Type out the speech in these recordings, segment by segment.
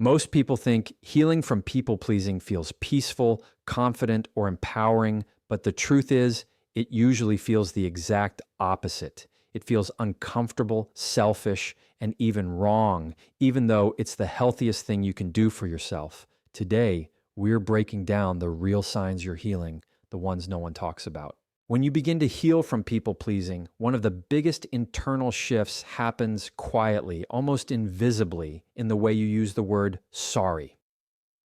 Most people think healing from people pleasing feels peaceful, confident, or empowering, but the truth is, it usually feels the exact opposite. It feels uncomfortable, selfish, and even wrong, even though it's the healthiest thing you can do for yourself. Today, we're breaking down the real signs you're healing, the ones no one talks about. When you begin to heal from people pleasing, one of the biggest internal shifts happens quietly, almost invisibly, in the way you use the word sorry.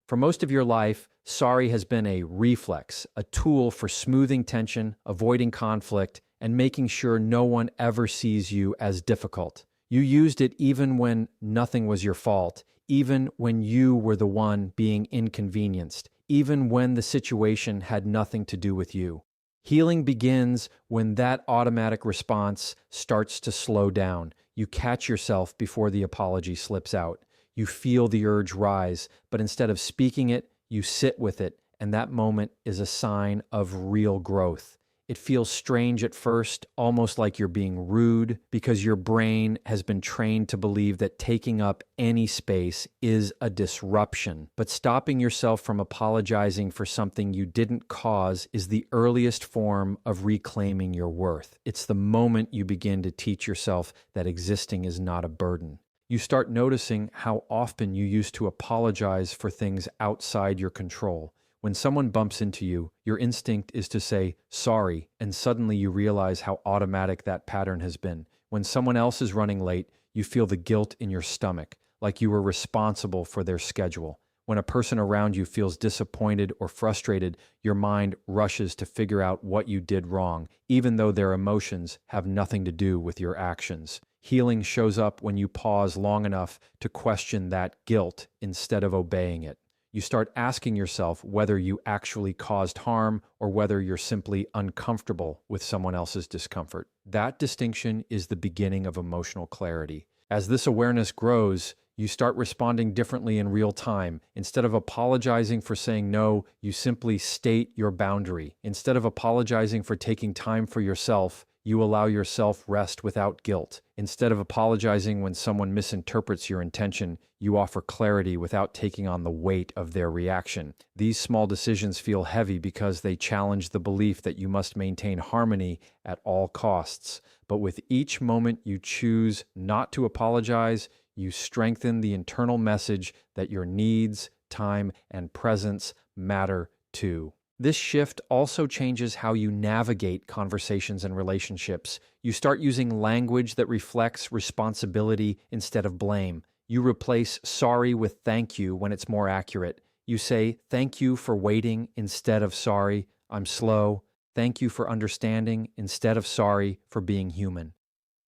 For most of your life, sorry has been a reflex, a tool for smoothing tension, avoiding conflict, and making sure no one ever sees you as difficult. You used it even when nothing was your fault, even when you were the one being inconvenienced, even when the situation had nothing to do with you. Healing begins when that automatic response starts to slow down. You catch yourself before the apology slips out. You feel the urge rise, but instead of speaking it, you sit with it, and that moment is a sign of real growth. It feels strange at first, almost like you're being rude, because your brain has been trained to believe that taking up any space is a disruption. But stopping yourself from apologizing for something you didn't cause is the earliest form of reclaiming your worth. It's the moment you begin to teach yourself that existing is not a burden. You start noticing how often you used to apologize for things outside your control. When someone bumps into you, your instinct is to say, sorry, and suddenly you realize how automatic that pattern has been. When someone else is running late, you feel the guilt in your stomach, like you were responsible for their schedule. When a person around you feels disappointed or frustrated, your mind rushes to figure out what you did wrong, even though their emotions have nothing to do with your actions. Healing shows up when you pause long enough to question that guilt instead of obeying it. You start asking yourself whether you actually caused harm or whether you're simply uncomfortable with someone else's discomfort. That distinction is the beginning of emotional clarity. As this awareness grows, you start responding differently in real time. Instead of apologizing for saying no, you simply state your boundary. Instead of apologizing for taking time for yourself, you allow yourself rest without guilt. Instead of apologizing when someone misinterprets your intention, you offer clarity without taking on the weight of their reaction. These small decisions feel heavy because they challenge the belief that you must maintain harmony at all costs. But with each moment you choose not to apologize, you strengthen the internal message that your needs, time, and presence matter too. This shift also changes how you navigate conversations and relationships. You start using language that reflects responsibility instead of blame. You replace sorry with thank you when it's more accurate. You say thank you for waiting instead of sorry, I'm slow. Thank you for understanding instead of sorry for being human.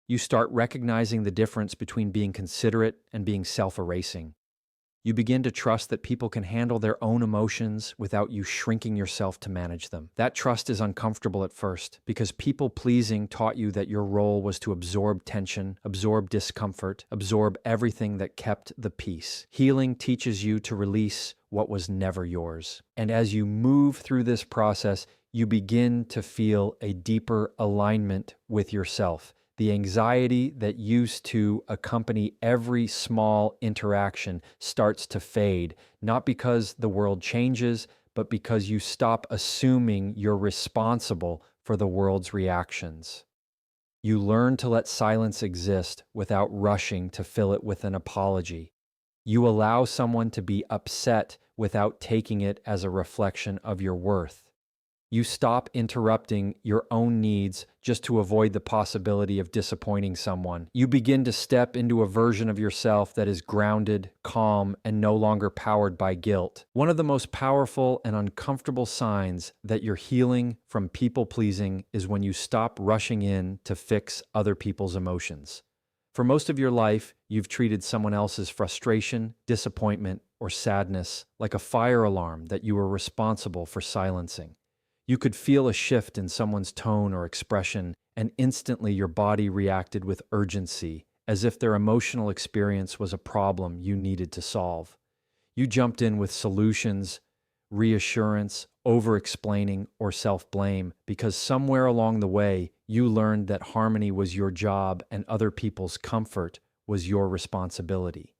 You start recognizing the difference between being considerate and being self-erasing. You begin to trust that people can handle their own emotions without you shrinking yourself to manage them. That trust is uncomfortable at first because people-pleasing taught you that your role was to absorb tension, absorb discomfort, absorb everything that kept the peace. Healing teaches you to release what was never yours. And as you move through this process, you begin to feel a deeper alignment with yourself. The anxiety that used to accompany every small interaction starts to fade, not because the world changes, but because you stop assuming you're responsible for the world's reactions. You learn to let silence exist without rushing to fill it with an apology. You allow someone to be upset without taking it as a reflection of your worth. You stop interrupting your own needs just to avoid the possibility of disappointing someone. You begin to step into a version of yourself that is grounded, calm, and no longer powered by guilt. One of the most powerful and uncomfortable signs that you're healing from people-pleasing is when you stop rushing in to fix other people's emotions. For most of your life, you've treated someone else's frustration, disappointment, or sadness like a fire alarm that you were responsible for silencing. You could feel a shift in someone's tone or expression, and instantly your body reacted with urgency, as if their emotional experience was a problem you needed to solve. You jumped in with solutions, reassurance, over-explaining, or self-blame, because somewhere along the way, you learned that harmony was your job and other people's comfort was your responsibility.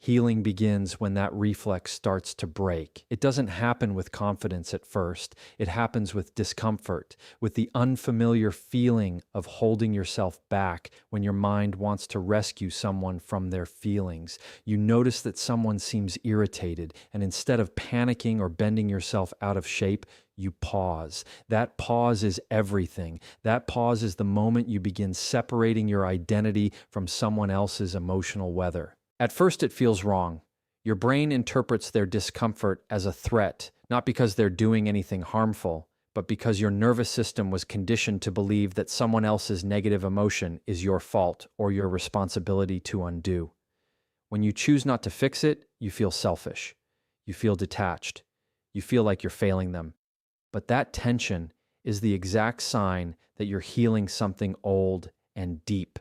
Healing begins when that reflex starts to break. It doesn't happen with confidence at first. It happens with discomfort, with the unfamiliar feeling of holding yourself back when your mind wants to rescue someone from their feelings. You notice that someone seems irritated, and instead of panicking or bending yourself out of shape, you pause. That pause is everything. That pause is the moment you begin separating your identity from someone else's emotional weather. At first, it feels wrong. Your brain interprets their discomfort as a threat, not because they're doing anything harmful, but because your nervous system was conditioned to believe that someone else's negative emotion is your fault or your responsibility to undo. When you choose not to fix it, you feel selfish. You feel detached. You feel like you're failing them. But that tension is the exact sign that you're healing something old and deep.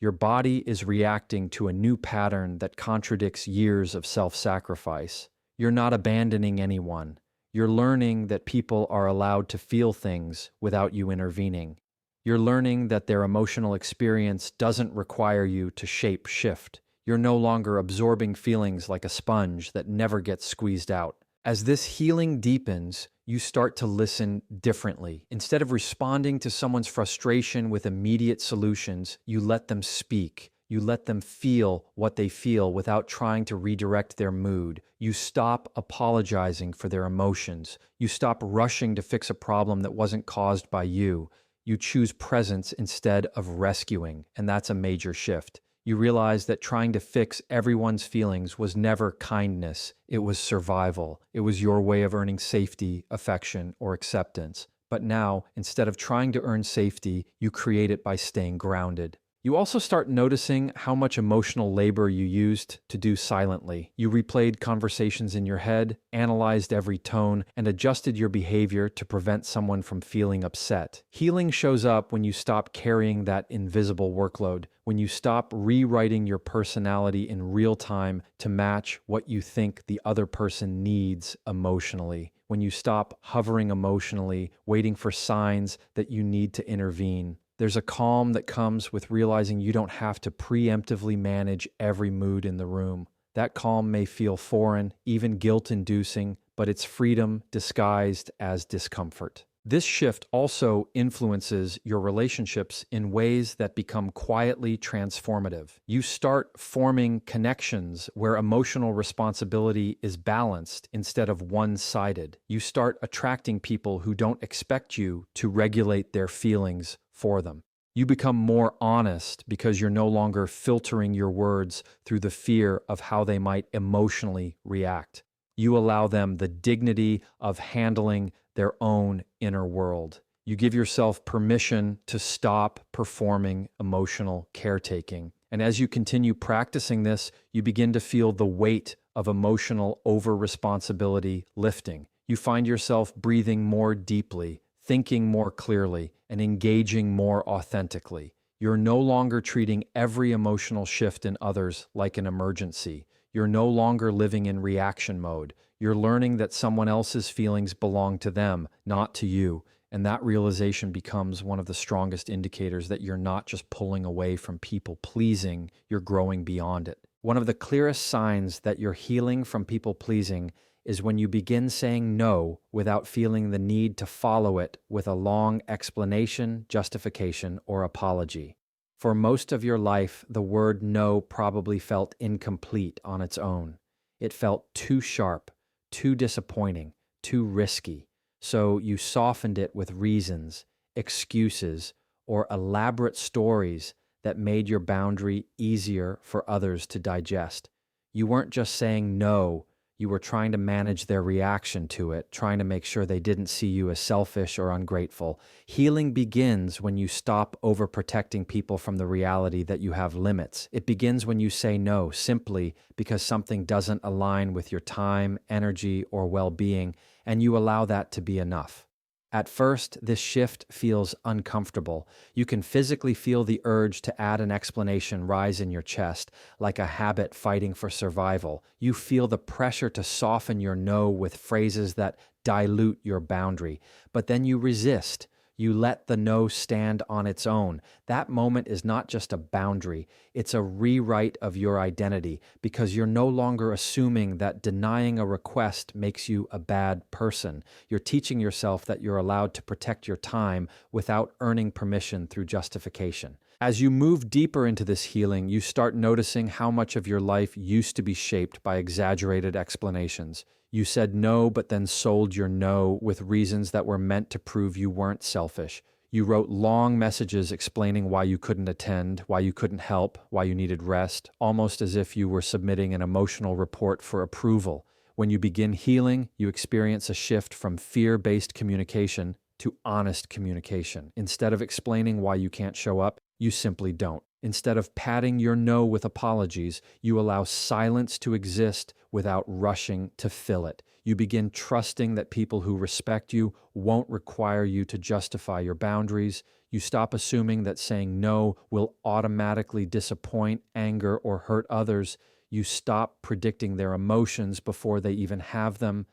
Your body is reacting to a new pattern that contradicts years of self-sacrifice. You're not abandoning anyone. You're learning that people are allowed to feel things without you intervening. You're learning that their emotional experience doesn't require you to shape shift. You're no longer absorbing feelings like a sponge that never gets squeezed out. As this healing deepens, you start to listen differently. Instead of responding to someone's frustration with immediate solutions, you let them speak. You let them feel what they feel without trying to redirect their mood. You stop apologizing for their emotions. You stop rushing to fix a problem that wasn't caused by you. You choose presence instead of rescuing, and that's a major shift. You realize that trying to fix everyone's feelings was never kindness. It was survival. It was your way of earning safety, affection, or acceptance. But now, instead of trying to earn safety, you create it by staying grounded. You also start noticing how much emotional labor you used to do silently. You replayed conversations in your head, analyzed every tone, and adjusted your behavior to prevent someone from feeling upset. Healing shows up when you stop carrying that invisible workload, when you stop rewriting your personality in real time to match what you think the other person needs emotionally, when you stop hovering emotionally, waiting for signs that you need to intervene. There's a calm that comes with realizing you don't have to preemptively manage every mood in the room. That calm may feel foreign, even guilt-inducing, but it's freedom disguised as discomfort. This shift also influences your relationships in ways that become quietly transformative. You start forming connections where emotional responsibility is balanced instead of one-sided. You start attracting people who don't expect you to regulate their feelings for them. You become more honest because you're no longer filtering your words through the fear of how they might emotionally react. You allow them the dignity of handling their own inner world. You give yourself permission to stop performing emotional caretaking. And as you continue practicing this, you begin to feel the weight of emotional over-responsibility lifting. You find yourself breathing more deeply, thinking more clearly, and engaging more authentically. You're no longer treating every emotional shift in others like an emergency. You're no longer living in reaction mode. You're learning that someone else's feelings belong to them, not to you. And that realization becomes one of the strongest indicators that you're not just pulling away from people pleasing, you're growing beyond it. One of the clearest signs that you're healing from people pleasing is when you begin saying no without feeling the need to follow it with a long explanation, justification, or apology. For most of your life, the word no probably felt incomplete on its own. It felt too sharp, too disappointing, too risky. So you softened it with reasons, excuses, or elaborate stories that made your boundary easier for others to digest. You weren't just saying no, you were trying to manage their reaction to it, trying to make sure they didn't see you as selfish or ungrateful. Healing begins when you stop overprotecting people from the reality that you have limits. It begins when you say no simply because something doesn't align with your time, energy, or well-being, and you allow that to be enough. At first, this shift feels uncomfortable. You can physically feel the urge to add an explanation rise in your chest, like a habit fighting for survival. You feel the pressure to soften your no with phrases that dilute your boundary. But then you resist. You let the no stand on its own. That moment is not just a boundary, it's a rewrite of your identity because you're no longer assuming that denying a request makes you a bad person. You're teaching yourself that you're allowed to protect your time without earning permission through justification. As you move deeper into this healing, you start noticing how much of your life used to be shaped by exaggerated explanations. You said no, but then sold your no with reasons that were meant to prove you weren't selfish. You wrote long messages explaining why you couldn't attend, why you couldn't help, why you needed rest, almost as if you were submitting an emotional report for approval. When you begin healing, you experience a shift from fear-based communication to honest communication. Instead of explaining why you can't show up, you simply don't. Instead of padding your no with apologies, you allow silence to exist without rushing to fill it. You begin trusting that people who respect you won't require you to justify your boundaries. You stop assuming that saying no will automatically disappoint, anger, or hurt others. You stop predicting their emotions before they even have them.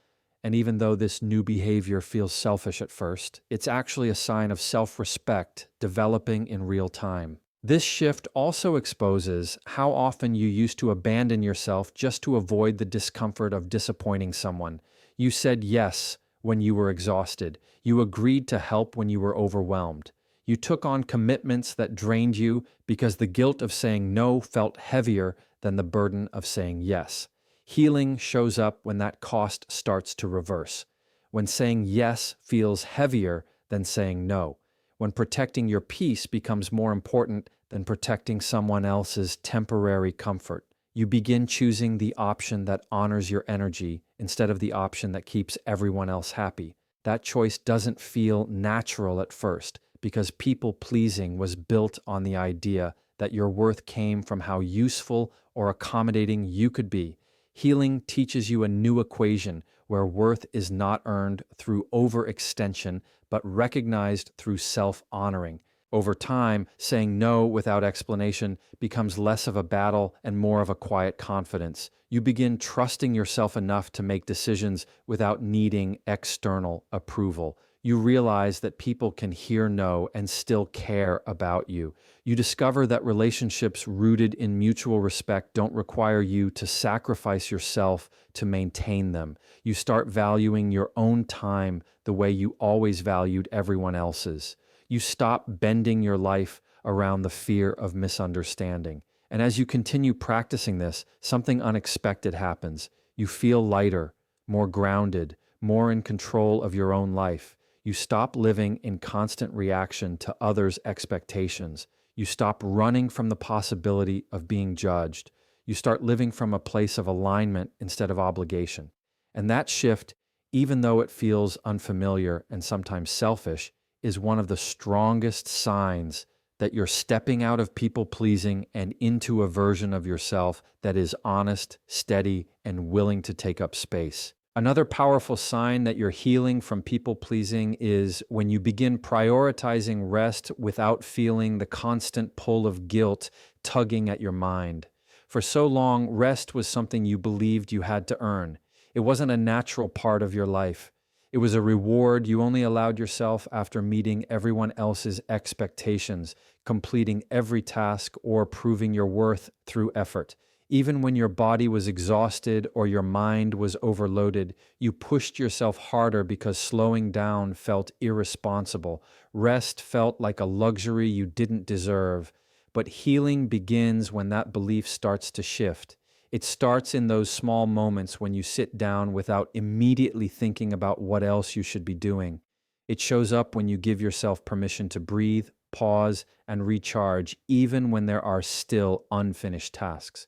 And even though this new behavior feels selfish at first, it's actually a sign of self-respect developing in real time. This shift also exposes how often you used to abandon yourself just to avoid the discomfort of disappointing someone. You said yes when you were exhausted. You agreed to help when you were overwhelmed. You took on commitments that drained you because the guilt of saying no felt heavier than the burden of saying yes. Healing shows up when that cost starts to reverse, when saying yes feels heavier than saying no, when protecting your peace becomes more important than protecting someone else's temporary comfort. You begin choosing the option that honors your energy instead of the option that keeps everyone else happy. That choice doesn't feel natural at first because people-pleasing was built on the idea that your worth came from how useful or accommodating you could be. Healing teaches you a new equation where worth is not earned through overextension, but recognized through self-honoring. Over time, saying no without explanation becomes less of a battle and more of a quiet confidence. You begin trusting yourself enough to make decisions without needing external approval. You realize that people can hear no and still care about you. You discover that relationships rooted in mutual respect don't require you to sacrifice yourself to maintain them. You start valuing your own time the way you always valued everyone else's. You stop bending your life around the fear of misunderstanding. And as you continue practicing this, something unexpected happens. You feel lighter, more grounded, more in control of your own life. You stop living in constant reaction to others' expectations. You stop running from the possibility of being judged. You start living from a place of alignment instead of obligation. And that shift, even though it feels unfamiliar and sometimes selfish, is one of the strongest signs that you're stepping out of people-pleasing and into a version of yourself that is honest, steady, and willing to take up space. Another powerful sign that you're healing from people-pleasing is when you begin prioritizing rest without feeling the constant pull of guilt tugging at your mind. For so long, rest was something you believed you had to earn. It wasn't a natural part of your life. It was a reward you only allowed yourself after meeting everyone else's expectations, completing every task, or proving your worth through effort. Even when your body was exhausted or your mind was overloaded, you pushed yourself harder because slowing down felt irresponsible. Rest felt like a luxury you didn't deserve. But healing begins when that belief starts to shift. It starts in those small moments when you sit down without immediately thinking about what else you should be doing. It shows up when you give yourself permission to breathe, pause, and recharge, even when there are still unfinished tasks.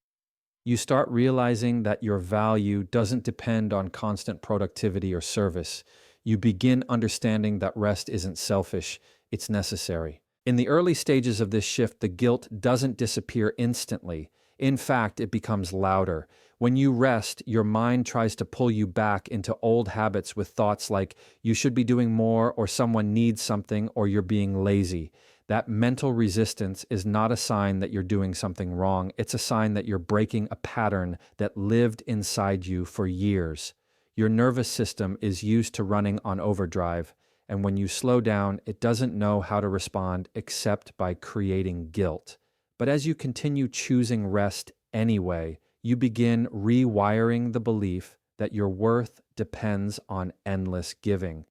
You start realizing that your value doesn't depend on constant productivity or service. You begin understanding that rest isn't selfish, it's necessary. In the early stages of this shift, the guilt doesn't disappear instantly. In fact, it becomes louder. When you rest, your mind tries to pull you back into old habits with thoughts like, you should be doing more, or someone needs something, or you're being lazy. That mental resistance is not a sign that you're doing something wrong. It's a sign that you're breaking a pattern that lived inside you for years. Your nervous system is used to running on overdrive, And when you slow down, it doesn't know how to respond except by creating guilt. But as you continue choosing rest anyway, you begin rewiring the belief that your worth depends on endless giving.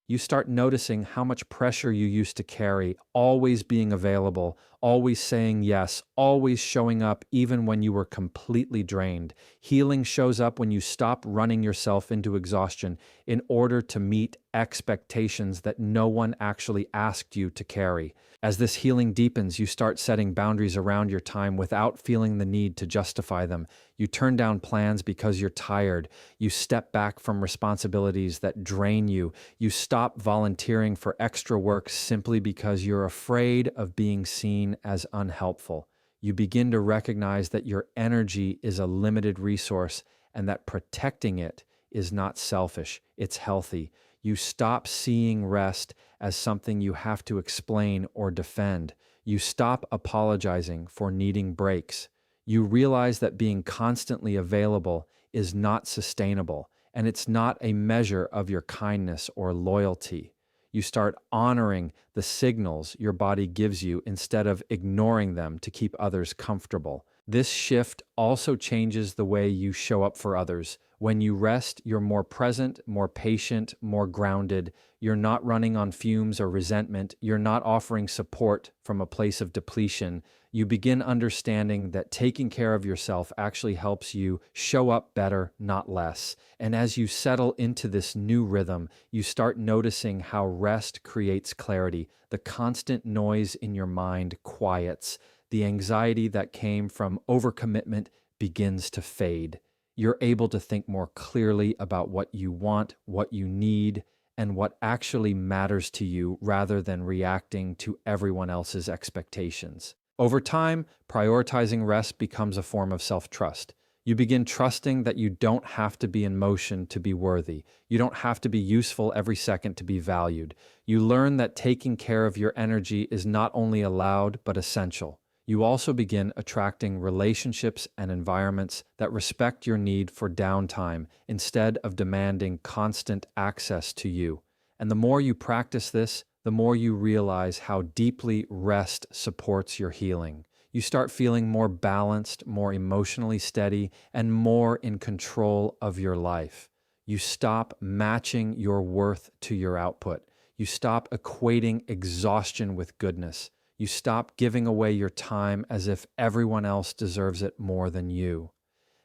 You start noticing how much pressure you used to carry, always being available, always saying yes, always showing up even when you were completely drained. Healing shows up when you stop running yourself into exhaustion in order to meet expectations that no one actually asked you to carry. As this healing deepens, you start setting boundaries around your time without feeling the need to justify them. You turn down plans because you're tired. You step back from responsibilities that drain you. You stop volunteering for extra work simply because you're afraid of being seen as unhelpful. You begin to recognize that your energy is a limited resource and that protecting it is not selfish, it's healthy. You stop seeing rest as something you have to explain or defend. You stop apologizing for needing breaks. You realize that being constantly available is not sustainable, and it's not a measure of your kindness or loyalty. You start honoring the signals your body gives you instead of ignoring them to keep others comfortable. This shift also changes the way you show up for others. When you rest, you're more present, more patient, more grounded. You're not running on fumes or resentment. You're not offering support from a place of depletion. You begin understanding that taking care of yourself actually helps you show up better, not less. And as you settle into this new rhythm, you start noticing how rest creates clarity. The constant noise in your mind quiets. The anxiety that came from overcommitment begins to fade. You're able to think more clearly about what you want, what you need, and what actually matters to you rather than reacting to everyone else's expectations. Over time, prioritizing rest becomes a form of self-trust. You begin trusting that you don't have to be in motion to be worthy. You don't have to be useful every second to be valued. You learn that taking care of your energy is not only allowed, but essential. You also begin attracting relationships and environments that respect your need for downtime instead of demanding constant access to you. And the more you practice this, the more you realize how deeply rest supports your healing. You start feeling more balanced, more emotionally steady, and more in control of your life. You stop matching your worth to your output. You stop equating exhaustion with goodness. You stop giving away your time as if everyone else deserves it more than you.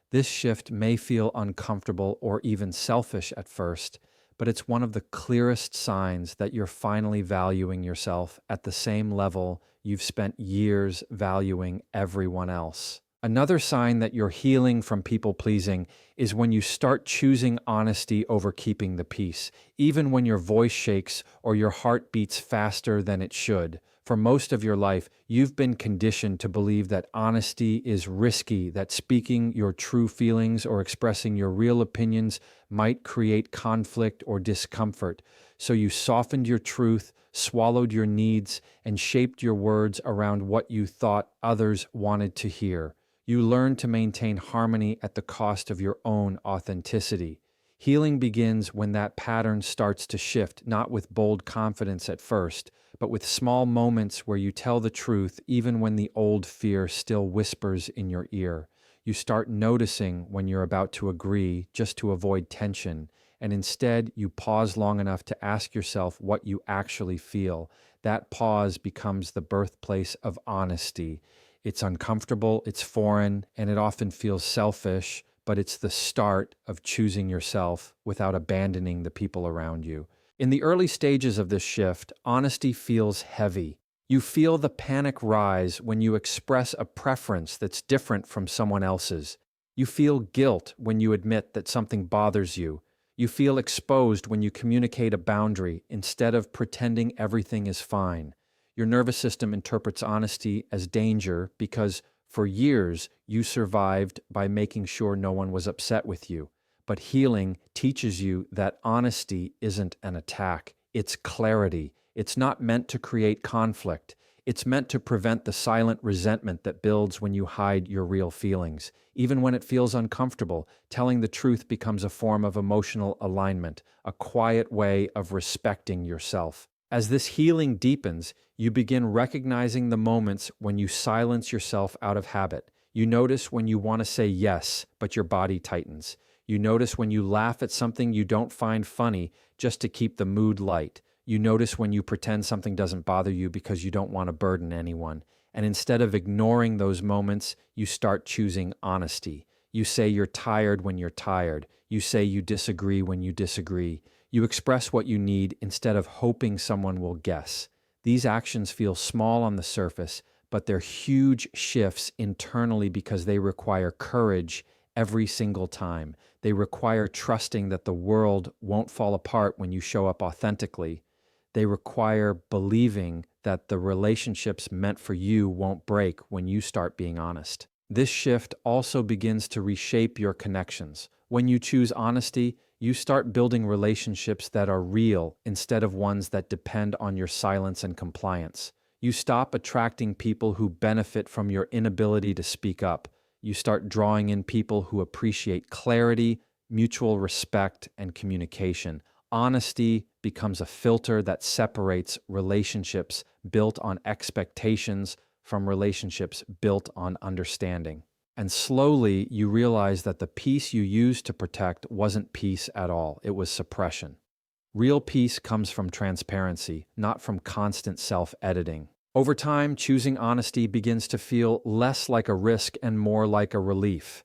This shift may feel uncomfortable or even selfish at first, but it's one of the clearest signs that you're finally valuing yourself at the same level you've spent years valuing everyone else. Another sign that you're healing from people-pleasing is when you start choosing honesty over keeping the peace, even when your voice shakes or your heart beats faster than it should. For most of your life, you've been conditioned to believe that honesty is risky, that speaking your true feelings or expressing your real opinions might create conflict or discomfort. So you softened your truth, swallowed your needs, and shaped your words around what you thought others wanted to hear. You learned to maintain harmony at the cost of your own authenticity. Healing begins when that pattern starts to shift, not with bold confidence at first, but with small moments where you tell the truth even when the old fear still whispers in your ear. You start noticing when you're about to agree just to avoid tension, and instead you pause long enough to ask yourself what you actually feel. That pause becomes the birthplace of honesty. It's uncomfortable, it's foreign, and it often feels selfish, but it's the start of choosing yourself without abandoning the people around you. In the early stages of this shift, honesty feels heavy. You feel the panic rise when you express a preference that's different from someone else's. You feel guilt when you admit that something bothers you. You feel exposed when you communicate a boundary instead of pretending everything is fine. Your nervous system interprets honesty as danger because for years, you survived by making sure no one was upset with you. But healing teaches you that honesty isn't an attack. It's clarity. It's not meant to create conflict. It's meant to prevent the silent resentment that builds when you hide your real feelings. Even when it feels uncomfortable, telling the truth becomes a form of emotional alignment, a quiet way of respecting yourself. As this healing deepens, you begin recognizing the moments when you silence yourself out of habit. You notice when you want to say yes, but your body tightens. You notice when you laugh at something you don't find funny just to keep the mood light. You notice when you pretend something doesn't bother you because you don't want to burden anyone. And instead of ignoring those moments, you start choosing honesty. You say you're tired when you're tired. You say you disagree when you disagree. You express what you need instead of hoping someone will guess. These actions feel small on the surface, but they're huge shifts internally because they require courage every single time. They require trusting that the world won't fall apart when you show up authentically. They require believing that the relationships meant for you won't break when you start being honest. This shift also begins to reshape your connections. When you choose honesty, you start building relationships that are real instead of ones that depend on your silence and compliance. You stop attracting people who benefit from your inability to speak up. You start drawing in people who appreciate clarity, mutual respect, and communication. Honesty becomes a filter that separates relationships built on expectations from relationships built on understanding. And slowly, you realize that the peace you used to protect wasn't peace at all. It was suppression. Real peace comes from transparency, not from constant self-editing. Over time, choosing honesty begins to feel less like a risk and more like a relief.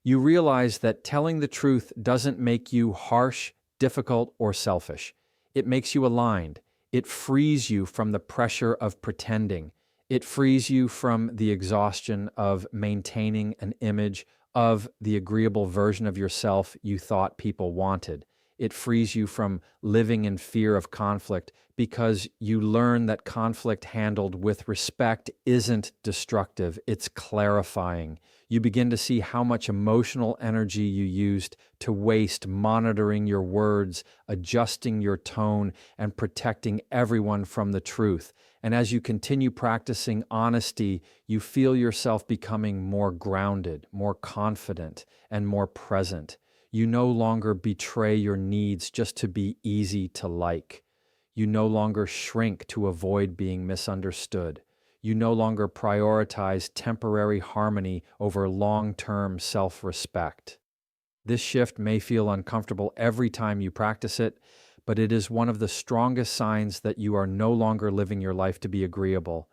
You realize that telling the truth doesn't make you harsh, difficult, or selfish. It makes you aligned. It frees you from the pressure of pretending. It frees you from the exhaustion of maintaining an image of the agreeable version of yourself you thought people wanted. It frees you from living in fear of conflict because you learn that conflict handled with respect isn't destructive, it's clarifying. You begin to see how much emotional energy you used to waste monitoring your words, adjusting your tone, and protecting everyone from the truth. And as you continue practicing honesty, you feel yourself becoming more grounded, more confident, and more present. You no longer betray your needs just to be easy to like. You no longer shrink to avoid being misunderstood. You no longer prioritize temporary harmony over long-term self-respect. This shift may feel uncomfortable every time you practice it, but it is one of the strongest signs that you are no longer living your life to be agreeable.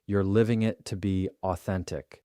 You're living it to be authentic.